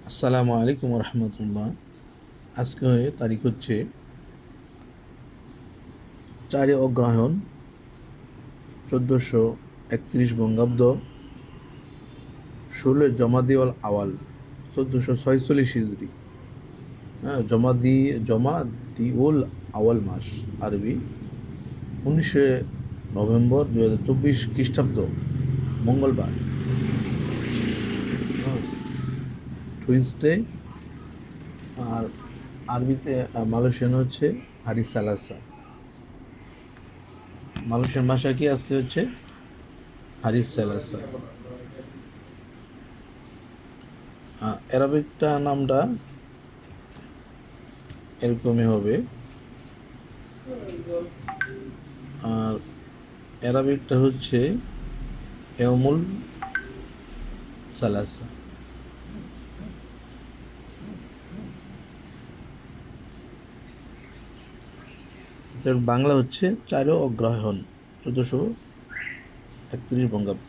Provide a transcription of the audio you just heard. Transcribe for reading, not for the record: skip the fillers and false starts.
আসসালামু আলাইকুম রহমতুল্লাহ। আজকে তারিখ হচ্ছে 4 অগ্রহায়ণ 1431 বঙ্গাব্দ, 16 জমাদিউল আওয়াল 1446 হিজরি। হ্যাঁ, জমাদিউল আওয়াল মাস আরবি, 19 নভেম্বর 2024 খ্রিস্টাব্দ, মঙ্গলবার, টুইসডে। আর আরবিতে মালয়েশিয়ান হচ্ছে হারি সালাসা। মালয়েশিয়ান ভাষা কি আজকে হচ্ছে হারি সালাসা। অ্যারাবিকটা নামটা এরকমই হবে। আর অ্যারাবিকটা হচ্ছে ইয়াউমুল সালাসা। বাংলা হচ্ছে 4 অগ্রহায়ণ 1431 বঙ্গাব্দ।